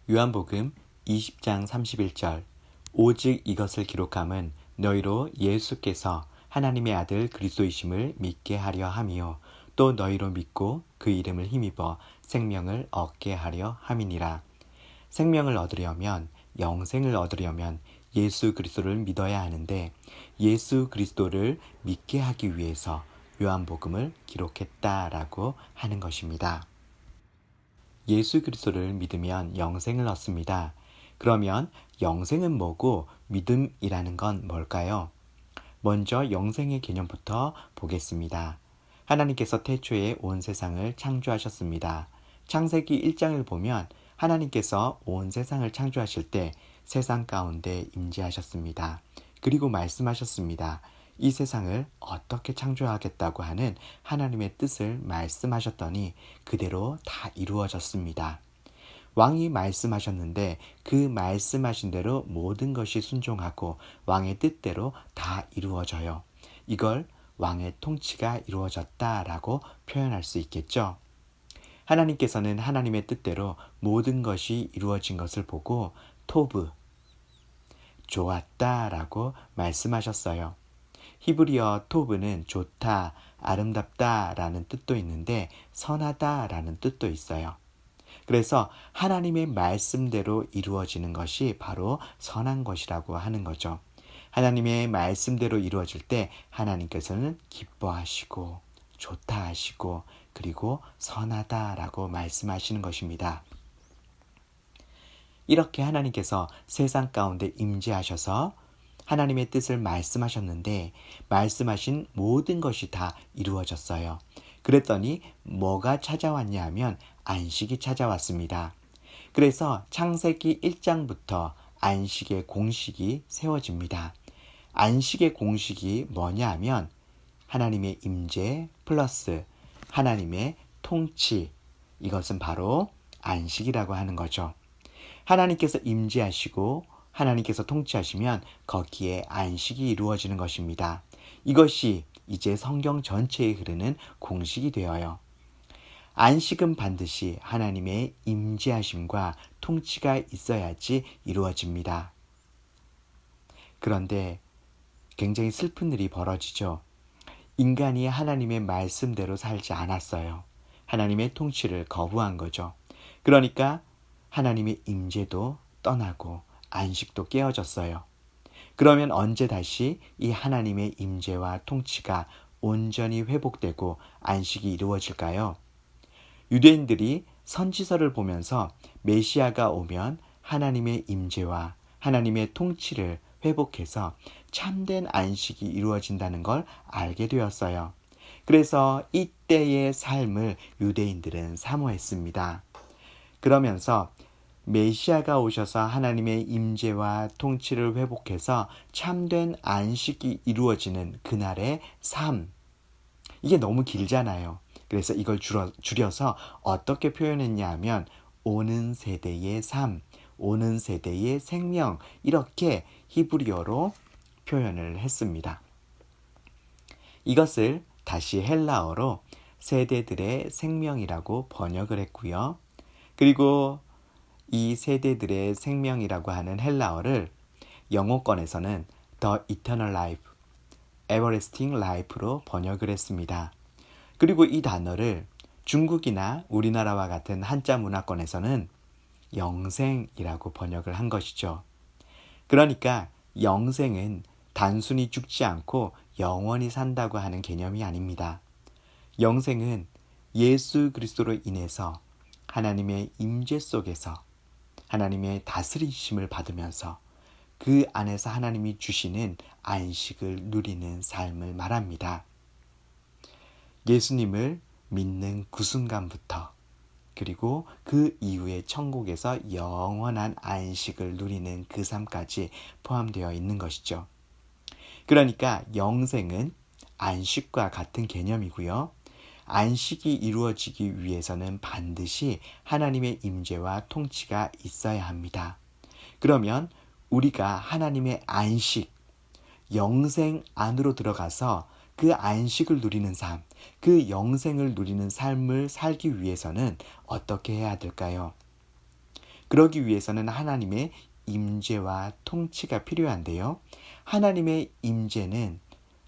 요한복음 20장 31절 오직 이것을 기록함은 너희로 예수께서 하나님의 아들 그리스도이심을 믿게 하려 함이요 또 너희로 믿고 그 이름을 힘입어 생명을 얻게 하려 함이니라. 생명을 얻으려면 영생을 얻으려면 예수 그리스도를 믿어야 하는데 예수 그리스도를 믿게 하기 위해서 요한복음을 기록했다라고 하는 것입니다. 예수 그리스도를 믿으면 영생을 얻습니다. 그러면 영생은 뭐고 믿음이라는 건 뭘까요? 먼저 영생의 개념부터 보겠습니다. 하나님께서 태초에 온 세상을 창조하셨습니다. 창세기 1장을 보면 하나님께서 온 세상을 창조하실 때 세상 가운데 임재하셨습니다. 그리고 말씀하셨습니다. 이 세상을 어떻게 창조하겠다고 하는 하나님의 뜻을 말씀하셨더니 그대로 다 이루어졌습니다. 왕이 말씀하셨는데 그 말씀하신 대로 모든 것이 순종하고 왕의 뜻대로 다 이루어져요. 이걸 왕의 통치가 이루어졌다라고 표현할 수 있겠죠. 하나님께서는 하나님의 뜻대로 모든 것이 이루어진 것을 보고 토브, 좋았다라고 말씀하셨어요. 히브리어 토브는 좋다, 아름답다라는 뜻도 있는데 선하다라는 뜻도 있어요. 그래서 하나님의 말씀대로 이루어지는 것이 바로 선한 것이라고 하는 거죠. 하나님의 말씀대로 이루어질 때 하나님께서는 기뻐하시고 좋다 하시고 그리고 선하다라고 말씀하시는 것입니다. 이렇게 하나님께서 세상 가운데 임재하셔서 하나님의 뜻을 말씀하셨는데 말씀하신 모든 것이 다 이루어졌어요. 그랬더니 뭐가 찾아왔냐 하면 안식이 찾아왔습니다. 그래서 창세기 1장부터 안식의 공식이 세워집니다. 안식의 공식이 뭐냐 하면 하나님의 임재 플러스 하나님의 통치, 이것은 바로 안식이라고 하는 거죠. 하나님께서 임재하시고 하나님께서 통치하시면 거기에 안식이 이루어지는 것입니다. 이것이 이제 성경 전체에 흐르는 공식이 되어요. 안식은 반드시 하나님의 임재하심과 통치가 있어야지 이루어집니다. 그런데 굉장히 슬픈 일이 벌어지죠. 인간이 하나님의 말씀대로 살지 않았어요. 하나님의 통치를 거부한 거죠. 그러니까 하나님의 임재도 떠나고 안식도 깨어졌어요. 그러면 언제 다시 이 하나님의 임재와 통치가 온전히 회복되고 안식이 이루어질까요? 유대인들이 선지서를 보면서 메시아가 오면 하나님의 임재와 하나님의 통치를 회복해서 참된 안식이 이루어진다는 걸 알게 되었어요. 그래서 이때의 삶을 유대인들은 사모했습니다. 그러면서 메시아가 오셔서 하나님의 임재와 통치를 회복해서 참된 안식이 이루어지는 그날의 삶. 이게 너무 길잖아요. 그래서 이걸 줄여서 어떻게 표현했냐 하면 오는 세대의 삶, 오는 세대의 생명, 이렇게 히브리어로 표현을 했습니다. 이것을 다시 헬라어로 세대들의 생명이라고 번역을 했고요. 그리고 이 세대들의 생명이라고 하는 헬라어를 영어권에서는 The Eternal Life, Everlasting Life로 번역을 했습니다. 그리고 이 단어를 중국이나 우리나라와 같은 한자 문화권에서는 영생이라고 번역을 한 것이죠. 그러니까 영생은 단순히 죽지 않고 영원히 산다고 하는 개념이 아닙니다. 영생은 예수 그리스도로 인해서 하나님의 임재 속에서 하나님의 다스리심을 받으면서 그 안에서 하나님이 주시는 안식을 누리는 삶을 말합니다. 예수님을 믿는 그 순간부터 그리고 그 이후에 천국에서 영원한 안식을 누리는 그 삶까지 포함되어 있는 것이죠. 그러니까 영생은 안식과 같은 개념이고요. 안식이 이루어지기 위해서는 반드시 하나님의 임재와 통치가 있어야 합니다. 그러면 우리가 하나님의 안식, 영생 안으로 들어가서 그 안식을 누리는 삶, 그 영생을 누리는 삶을 살기 위해서는 어떻게 해야 될까요? 그러기 위해서는 하나님의 임재와 통치가 필요한데요. 하나님의 임재는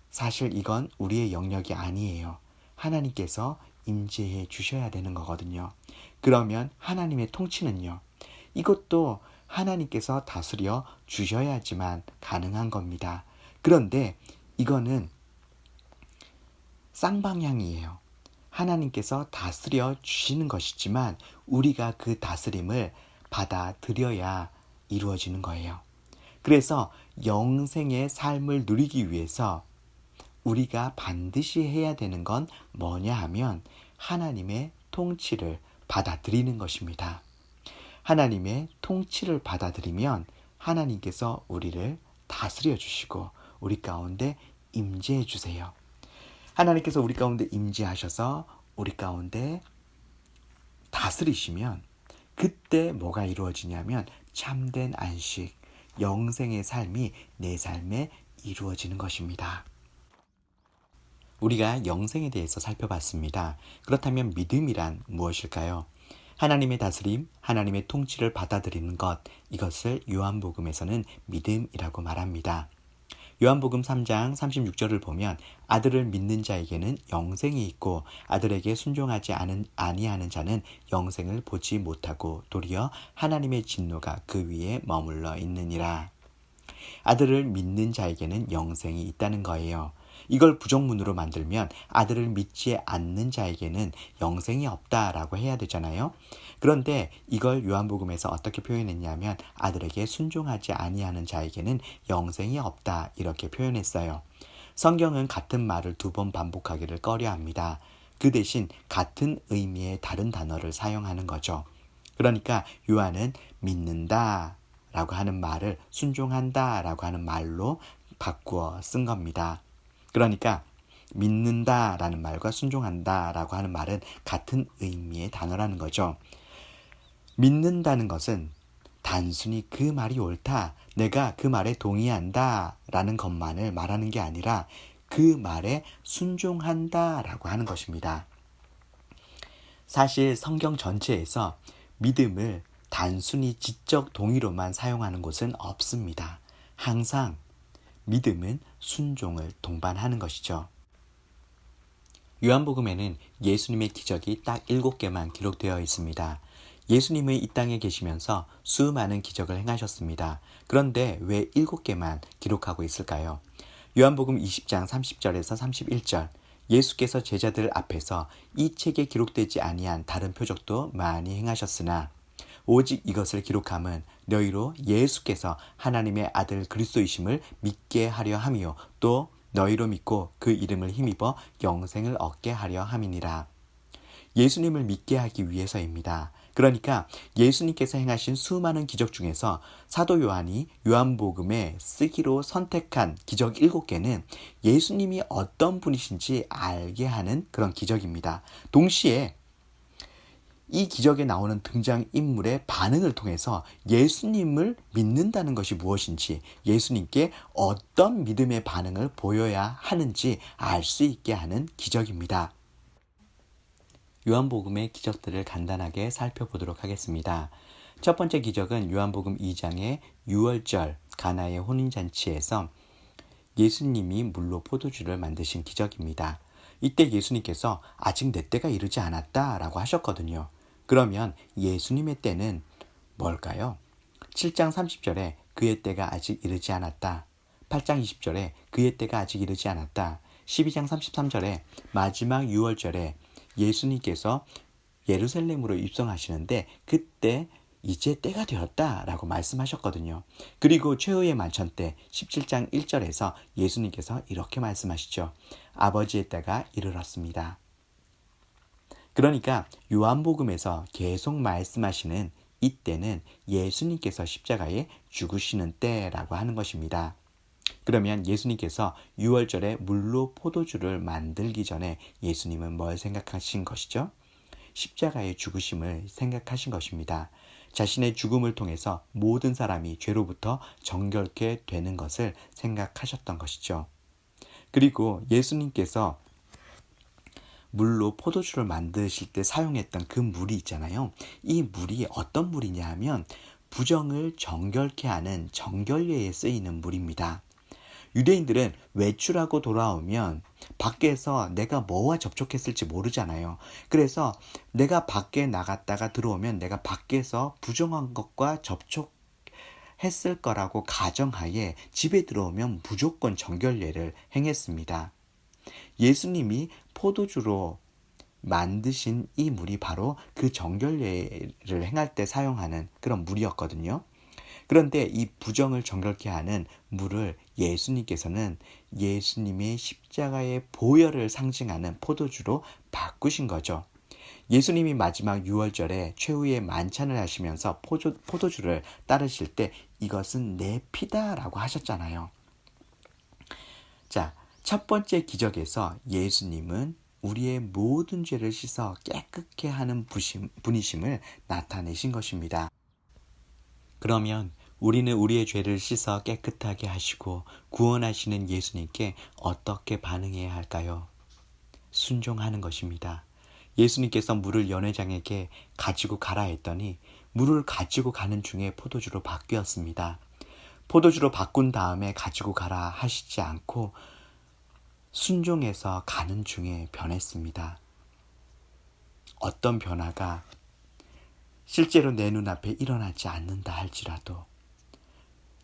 사실 이건 우리의 영역이 아니에요. 하나님께서 임재해 주셔야 되는 거거든요. 그러면 하나님의 통치는요. 이것도 하나님께서 다스려 주셔야지만 가능한 겁니다. 그런데 이거는 쌍방향이에요. 하나님께서 다스려 주시는 것이지만 우리가 그 다스림을 받아들여야 이루어지는 거예요. 그래서 영생의 삶을 누리기 위해서 우리가 반드시 해야 되는 건 뭐냐 하면 하나님의 통치를 받아들이는 것입니다. 하나님의 통치를 받아들이면 하나님께서 우리를 다스려 주시고 우리 가운데 임재해 주세요. 하나님께서 우리 가운데 임재하셔서 우리 가운데 다스리시면 그때 뭐가 이루어지냐면 참된 안식, 영생의 삶이 내 삶에 이루어지는 것입니다. 우리가 영생에 대해서 살펴봤습니다. 그렇다면 믿음이란 무엇일까요? 하나님의 다스림, 하나님의 통치를 받아들이는 것, 이것을 요한복음에서는 믿음이라고 말합니다. 요한복음 3장 36절을 보면 아들을 믿는 자에게는 영생이 있고 아들에게 순종하지 아니하는 자는 영생을 보지 못하고 도리어 하나님의 진노가 그 위에 머물러 있느니라. 아들을 믿는 자에게는 영생이 있다는 거예요. 이걸 부정문으로 만들면 아들을 믿지 않는 자에게는 영생이 없다라고 해야 되잖아요. 그런데 이걸 요한복음에서 어떻게 표현했냐면 아들에게 순종하지 아니하는 자에게는 영생이 없다 이렇게 표현했어요. 성경은 같은 말을 2번 반복하기를 꺼려합니다. 그 대신 같은 의미의 다른 단어를 사용하는 거죠. 그러니까 요한은 믿는다 라고 하는 말을 순종한다 라고 하는 말로 바꾸어 쓴 겁니다. 그러니까 믿는다라는 말과 순종한다라고 하는 말은 같은 의미의 단어라는 거죠. 믿는다는 것은 단순히 그 말이 옳다, 내가 그 말에 동의한다라는 것만을 말하는 게 아니라 그 말에 순종한다라고 하는 것입니다. 사실 성경 전체에서 믿음을 단순히 지적 동의로만 사용하는 곳은 없습니다. 항상 믿음은 순종을 동반하는 것이죠. 요한복음에는 예수님의 기적이 딱 7개만 기록되어 있습니다. 예수님은 이 땅에 계시면서 수많은 기적을 행하셨습니다. 그런데 왜 7개만 기록하고 있을까요? 요한복음 20장 30절에서 31절 예수께서 제자들 앞에서 이 책에 기록되지 아니한 다른 표적도 많이 행하셨으나 오직 이것을 기록함은 너희로 예수께서 하나님의 아들 그리스도이심을 믿게 하려 함이요 또 너희로 믿고 그 이름을 힘입어 영생을 얻게 하려 함이니라. 예수님을 믿게 하기 위해서입니다. 그러니까 예수님께서 행하신 수많은 기적 중에서 사도 요한이 요한복음에 쓰기로 선택한 기적 7개는 예수님이 어떤 분이신지 알게 하는 그런 기적입니다. 동시에 이 기적에 나오는 등장인물의 반응을 통해서 예수님을 믿는다는 것이 무엇인지, 예수님께 어떤 믿음의 반응을 보여야 하는지 알 수 있게 하는 기적입니다. 요한복음의 기적들을 간단하게 살펴보도록 하겠습니다. 첫 번째 기적은 요한복음 2장의 6월절 가나의 혼인잔치에서 예수님이 물로 포도주를 만드신 기적입니다. 이때 예수님께서 아직 내 때가 이르지 않았다라고 하셨거든요. 그러면 예수님의 때는 뭘까요? 7장 30절에 그의 때가 아직 이르지 않았다. 8장 20절에 그의 때가 아직 이르지 않았다. 12장 33절에 마지막 6월절에 예수님께서 예루살렘으로 입성하시는데 그때 이제 때가 되었다라고 말씀하셨거든요. 그리고 최후의 만찬 때 17장 1절에서 예수님께서 이렇게 말씀하시죠. 아버지의 때가 이르렀습니다. 그러니까 요한복음에서 계속 말씀하시는 이때는 예수님께서 십자가에 죽으시는 때라고 하는 것입니다. 그러면 예수님께서 6월절에 물로 포도주를 만들기 전에 예수님은 뭘 생각하신 것이죠? 십자가의 죽으심을 생각하신 것입니다. 자신의 죽음을 통해서 모든 사람이 죄로부터 정결케 되는 것을 생각하셨던 것이죠. 그리고 예수님께서 물로 포도주를 만드실 때 사용했던 그 물이 있잖아요. 이 물이 어떤 물이냐 하면 부정을 정결케 하는 정결례에 쓰이는 물입니다. 유대인들은 외출하고 돌아오면 밖에서 내가 뭐와 접촉했을지 모르잖아요. 그래서 내가 밖에 나갔다가 들어오면 내가 밖에서 부정한 것과 접촉했을 거라고 가정하에 집에 들어오면 무조건 정결례를 행했습니다. 예수님이 포도주로 만드신 이 물이 바로 그 정결례를 행할 때 사용하는 그런 물이었거든요. 그런데 이 부정을 정결케 하는 물을 예수님께서는 예수님의 십자가의 보혈을 상징하는 포도주로 바꾸신 거죠. 예수님이 마지막 유월절에 최후의 만찬을 하시면서 포도주를 따르실 때 이것은 내 피다라고 하셨잖아요. 자, 첫 번째 기적에서 예수님은 우리의 모든 죄를 씻어 깨끗게 하는 분이심을 나타내신 것입니다. 그러면 우리는 우리의 죄를 씻어 깨끗하게 하시고 구원하시는 예수님께 어떻게 반응해야 할까요? 순종하는 것입니다. 예수님께서 물을 연회장에게 가지고 가라 했더니 물을 가지고 가는 중에 포도주로 바뀌었습니다. 포도주로 바꾼 다음에 가지고 가라 하시지 않고 순종해서 가는 중에 변했습니다. 어떤 변화가 실제로 내 눈앞에 일어나지 않는다 할지라도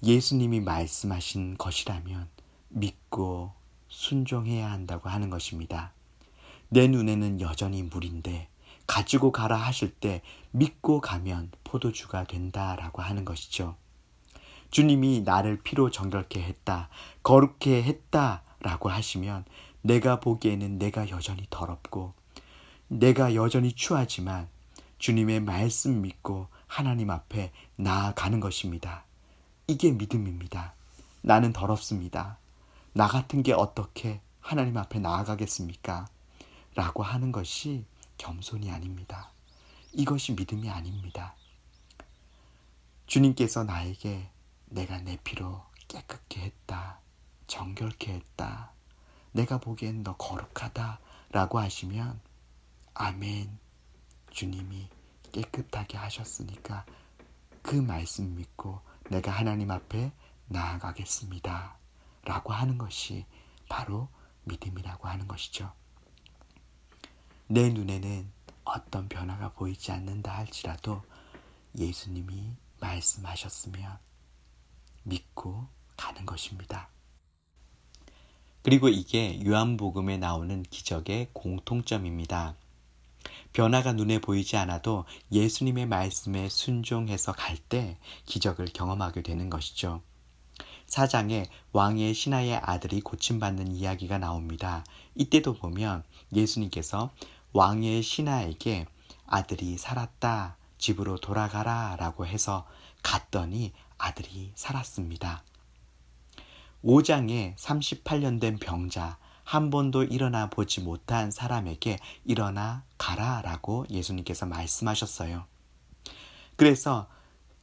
예수님이 말씀하신 것이라면 믿고 순종해야 한다고 하는 것입니다. 내 눈에는 여전히 물인데 가지고 가라 하실 때 믿고 가면 포도주가 된다라고 하는 것이죠. 주님이 나를 피로 정결케 했다, 거룩해 했다라고 하시면 내가 보기에는 내가 여전히 더럽고 내가 여전히 추하지만 주님의 말씀 믿고 하나님 앞에 나아가는 것입니다. 이게 믿음입니다. 나는 더럽습니다. 나 같은 게 어떻게 하나님 앞에 나아가겠습니까? 라고 하는 것이 겸손이 아닙니다. 이것이 믿음이 아닙니다. 주님께서 나에게 내가 내 피로 깨끗게 했다, 정결케 했다, 내가 보기엔 너 거룩하다 라고 하시면 아멘, 주님이 깨끗하게 하셨으니까 그 말씀 믿고 내가 하나님 앞에 나아가겠습니다 라고 하는 것이 바로 믿음이라고 하는 것이죠. 내 눈에는 어떤 변화가 보이지 않는다 할지라도 예수님이 말씀하셨으면 믿고 가는 것입니다. 그리고 이게 요한복음에 나오는 기적의 공통점입니다. 변화가 눈에 보이지 않아도 예수님의 말씀에 순종해서 갈 때 기적을 경험하게 되는 것이죠. 4장에 왕의 신하의 아들이 고침받는 이야기가 나옵니다. 이때도 보면 예수님께서 왕의 신하에게 아들이 살았다, 집으로 돌아가라 라고 해서 갔더니 아들이 살았습니다. 5장에 38년 된 병자, 한 번도 일어나 보지 못한 사람에게 일어나 가라 라고 예수님께서 말씀하셨어요. 그래서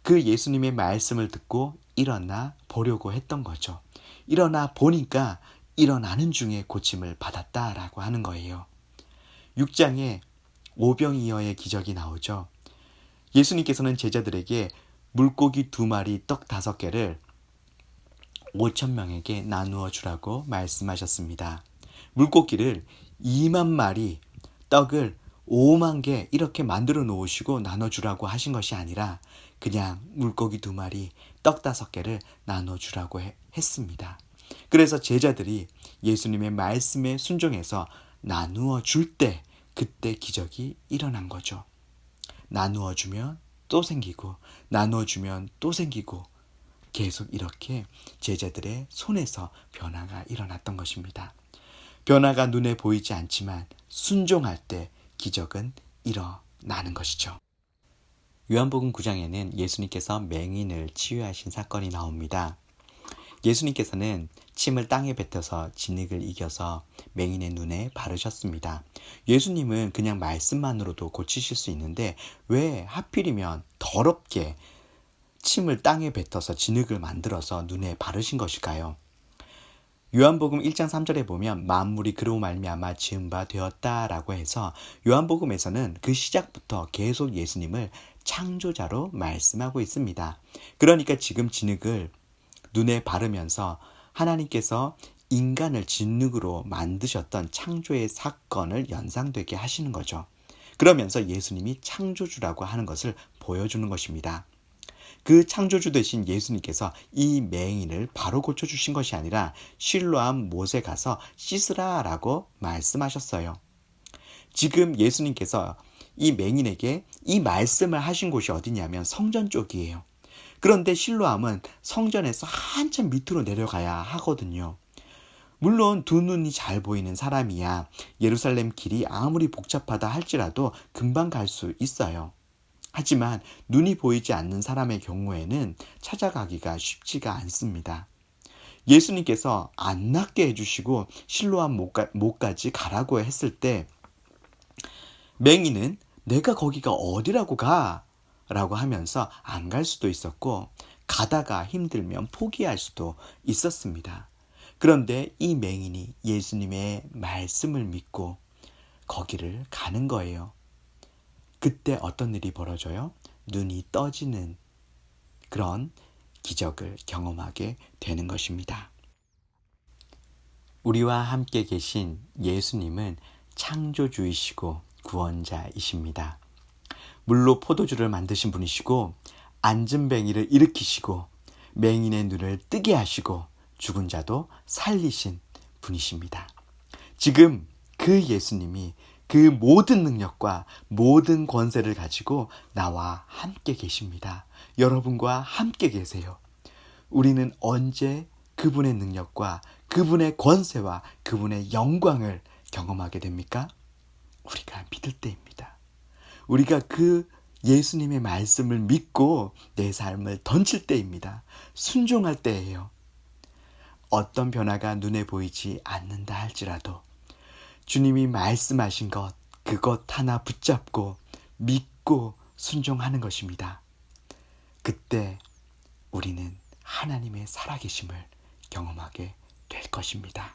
그 예수님의 말씀을 듣고 일어나 보려고 했던 거죠. 일어나 보니까 일어나는 중에 고침을 받았다라고 하는 거예요. 6장에 오병이어의 기적이 나오죠. 예수님께서는 제자들에게 물고기 2마리, 떡 5개를 5,000명에게 나누어 주라고 말씀하셨습니다. 물고기를 2만 마리, 떡을 5만 개 이렇게 만들어 놓으시고 나눠주라고 하신 것이 아니라 그냥 물고기 2마리, 떡 5개를 나눠주라고 했습니다. 그래서 제자들이 예수님의 말씀에 순종해서 나누어 줄 때 그때 기적이 일어난 거죠. 나누어 주면 또 생기고 나누어 주면 또 생기고 계속 이렇게 제자들의 손에서 변화가 일어났던 것입니다. 변화가 눈에 보이지 않지만 순종할 때 기적은 일어나는 것이죠. 요한복음 9장에는 예수님께서 맹인을 치유하신 사건이 나옵니다. 예수님께서는 침을 땅에 뱉어서 진흙을 이겨서 맹인의 눈에 바르셨습니다. 예수님은 그냥 말씀만으로도 고치실 수 있는데 왜 하필이면 더럽게 침을 땅에 뱉어서 진흙을 만들어서 눈에 바르신 것일까요? 요한복음 1장 3절에 보면 만물이 그로 말미암아 지은 바 되었다라고 해서 요한복음에서는 그 시작부터 계속 예수님을 창조자로 말씀하고 있습니다. 그러니까 지금 진흙을 눈에 바르면서 하나님께서 인간을 진흙으로 만드셨던 창조의 사건을 연상되게 하시는 거죠. 그러면서 예수님이 창조주라고 하는 것을 보여주는 것입니다. 그 창조주 되신 예수님께서 이 맹인을 바로 고쳐주신 것이 아니라 실로암 못에 가서 씻으라라고 말씀하셨어요. 지금 예수님께서 이 맹인에게 이 말씀을 하신 곳이 어디냐면 성전 쪽이에요. 그런데 실로암은 성전에서 한참 밑으로 내려가야 하거든요. 물론 두 눈이 잘 보이는 사람이야 예루살렘 길이 아무리 복잡하다 할지라도 금방 갈 수 있어요. 하지만 눈이 보이지 않는 사람의 경우에는 찾아가기가 쉽지가 않습니다. 예수님께서 안 낫게 해주시고 실로암 못까지 가라고 했을 때 맹인은 내가 거기가 어디라고 가? 라고 하면서 안 갈 수도 있었고 가다가 힘들면 포기할 수도 있었습니다. 그런데 이 맹인이 예수님의 말씀을 믿고 거기를 가는 거예요. 그때 어떤 일이 벌어져요? 눈이 떠지는 그런 기적을 경험하게 되는 것입니다. 우리와 함께 계신 예수님은 창조주이시고 구원자이십니다. 물로 포도주를 만드신 분이시고 앉은 뱅이를 일으키시고 맹인의 눈을 뜨게 하시고 죽은 자도 살리신 분이십니다. 지금 그 예수님이 그 모든 능력과 모든 권세를 가지고 나와 함께 계십니다. 여러분과 함께 계세요. 우리는 언제 그분의 능력과 그분의 권세와 그분의 영광을 경험하게 됩니까? 우리가 믿을 때입니다. 우리가 그 예수님의 말씀을 믿고 내 삶을 던질 때입니다. 순종할 때예요. 어떤 변화가 눈에 보이지 않는다 할지라도 주님이 말씀하신 것, 그것 하나 붙잡고 믿고 순종하는 것입니다. 그때 우리는 하나님의 살아계심을 경험하게 될 것입니다.